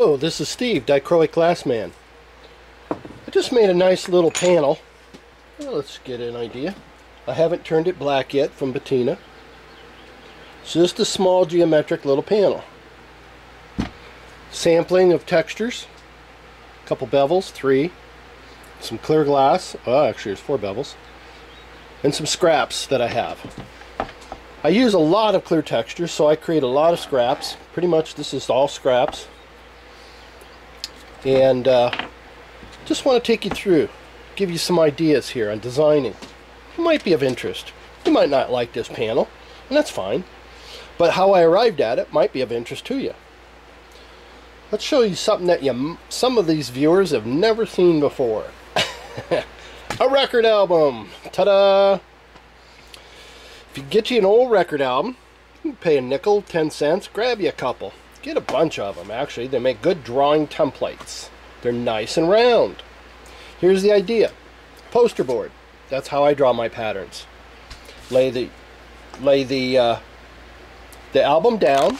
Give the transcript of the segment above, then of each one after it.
Oh, this is Steve, Dichroic Glass Man. I just made a nice little panel. Well, let's get an idea. I haven't turned it black yet from patina. It's just a small geometric little panel. Sampling of textures. A couple bevels, 3. Some clear glass. Oh, actually there's 4 bevels. And some scraps that I have. I use a lot of clear textures, so I create a lot of scraps. Pretty much this is all scraps. And just want to take you through, give you some ideas here on designing. It might be of interest. You might not like this panel, and that's fine. But how I arrived at it might be of interest to you. Let's show you something that some of these viewers have never seen before. A record album! Ta-da! If you get you an old record album, you can pay a nickel, 10 cents, grab you a couple. Get a bunch of them, actually. They make good drawing templates. They're nice and round. Here's the idea. Poster board. That's how I draw my patterns. Lay the album down.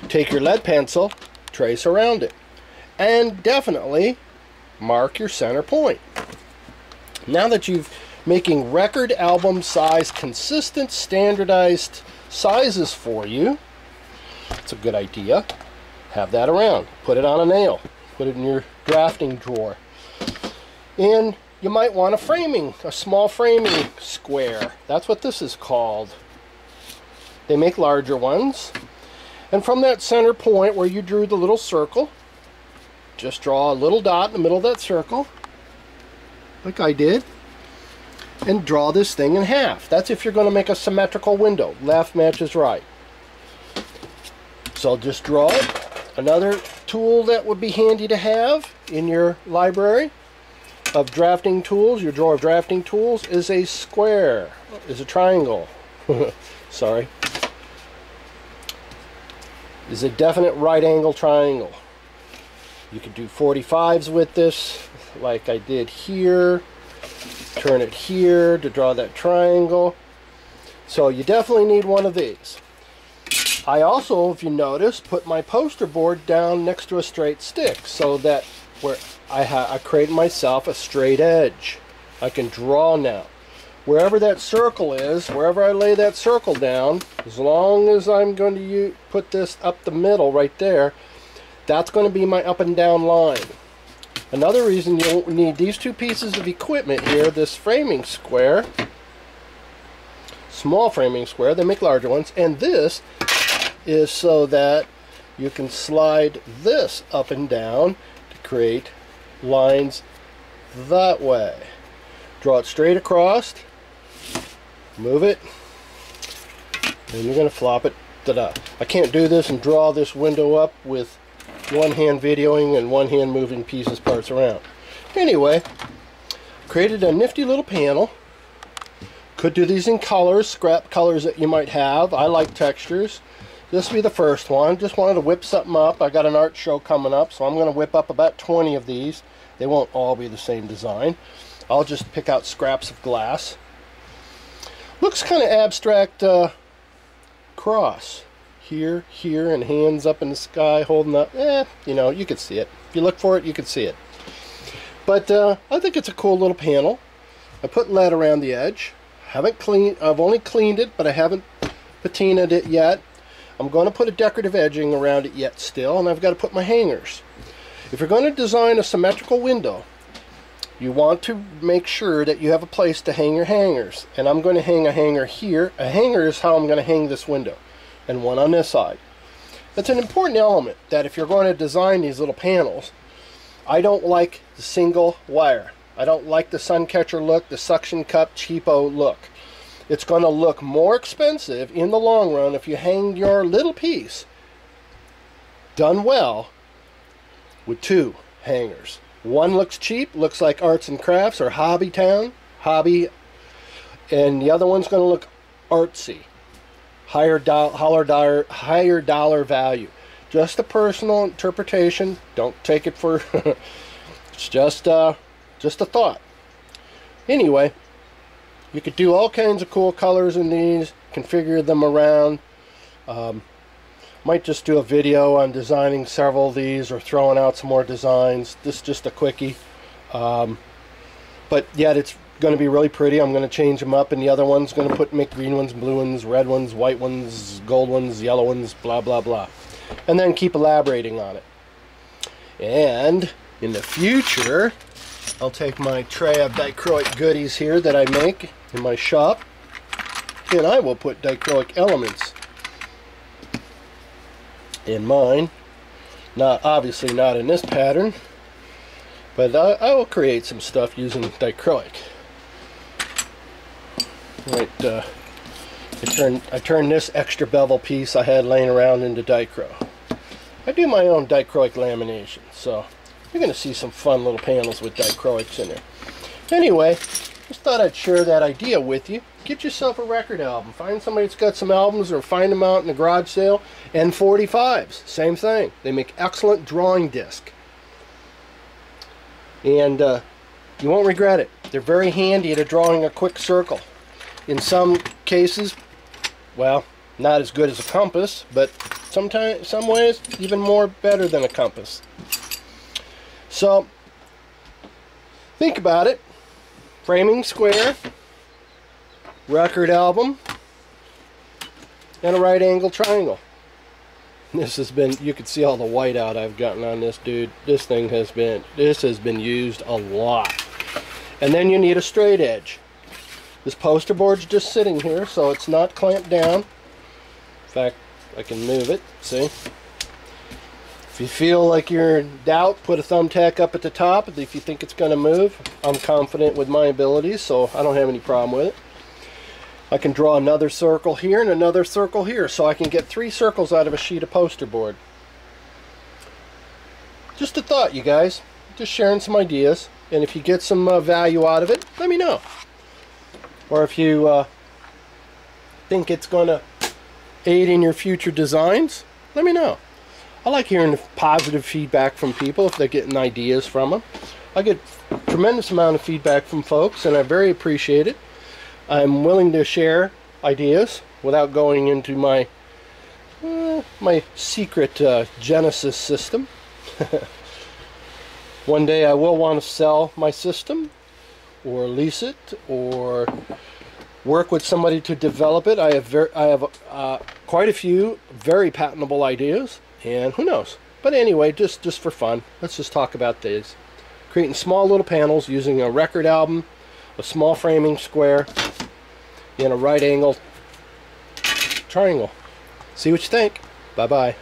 Take your lead pencil, trace around it. And definitely mark your center point. Now that you've making record album size consistent standardized sizes for you, it's a good idea. Have that around. Put it on a nail. Put it in your drafting drawer. And you might want a small framing square. That's what this is called. They make larger ones. And from that center point where you drew the little circle, just draw a little dot in the middle of that circle, like I did, and draw this thing in half. That's if you're going to make a symmetrical window. Left matches right. So I'll just draw it. Another tool that would be handy to have in your library of drafting tools, your drawer of drafting tools, is a square, is a triangle. Sorry. Is a definite right angle triangle. You could do 45s with this, like I did here. Turn it here to draw that triangle. So you definitely need one of these. I also, if you notice, put my poster board down next to a straight stick so that where I create myself a straight edge. I can draw now. Wherever that circle is, wherever I lay that circle down, as long as I'm going to put this up the middle right there, that's going to be my up and down line. Another reason you'll need these 2 pieces of equipment here, this framing square, small framing square, they make larger ones, and this is so that you can slide this up and down to create lines that way. Draw it straight across, move it, and you're going to flop it. Ta-da. I can't do this and draw this window up with one hand videoing and one hand moving parts around. Anyway, created a nifty little panel. Could do these in colors, scrap colors that you might have. I like textures. This will be the first one. Just wanted to whip something up. I got an art show coming up, so I'm going to whip up about 20 of these. They won't all be the same design. I'll just pick out scraps of glass. Looks kind of abstract cross. Here, and hands up in the sky holding up. You know, you could see it. If you look for it, you can see it. But I think it's a cool little panel. I put lead around the edge. I've only cleaned it, but I haven't patinaed it yet. I'm going to put a decorative edging around it yet still, and I've got to put my hangers. If you're going to design a symmetrical window, you want to make sure that you have a place to hang your hangers. And I'm going to hang a hanger here. A hanger is how I'm going to hang this window, and one on this side. That's an important element, that if you're going to design these little panels, I don't like the single wire. I don't like the sun catcher look, the suction cup cheapo look. It's going to look more expensive in the long run if you hang your little piece done well with 2 hangers. One looks cheap, looks like arts and crafts or hobby, and the other one's going to look artsy, higher dollar value. Just a personal interpretation. Don't take it for it's just a thought. Anyway, you could do all kinds of cool colors in these, configure them around. Might just do a video on designing several of these or throwing out some more designs. This is just a quickie. But yet it's going to be really pretty. I'm going to change them up, and the other one's going to make green ones, blue ones, red ones, white ones, gold ones, yellow ones, blah, blah, blah. And then keep elaborating on it. And in the future, I'll take my tray of dichroic goodies here that I make in my shop, and I will put dichroic elements in mine. Not obviously not in this pattern, but I will create some stuff using dichroic. Right, I turned this extra bevel piece I had laying around into dichro. I do my own dichroic lamination, so you're going to see some fun little panels with dichroics in there. Anyway, just thought I'd share that idea with you. Get yourself a record album. Find somebody that's got some albums, or find them out in a garage sale. N45s, same thing. They make excellent drawing disc. And you won't regret it. They're very handy at drawing a quick circle. In some cases, well, not as good as a compass, but sometimes, some ways, even more better than a compass. So, think about it. Framing square, record album, and a right angle triangle. This has been, you can see all the white out I've gotten on this dude. This has been used a lot. And then you need a straight edge. This poster board's just sitting here, so it's not clamped down. In fact, I can move it, see? If you feel like you're in doubt, put a thumbtack up at the top if you think it's going to move. I'm confident with my abilities, so I don't have any problem with it. I can draw another circle here and another circle here, so I can get 3 circles out of a sheet of poster board. Just a thought, you guys. Just sharing some ideas, and if you get some value out of it, let me know. Or if you think it's going to aid in your future designs, let me know. I like hearing positive feedback from people if they're getting ideas from them. I get a tremendous amount of feedback from folks, and I very appreciate it. I'm willing to share ideas without going into my my secret Genesis system. One day I will want to sell my system, or lease it, or work with somebody to develop it. I have quite a few very patentable ideas, and who knows. But anyway, just for fun, let's just talk about these. Creating small little panels using a record album, a small framing square, and a right angle triangle. See what you think. Bye-bye.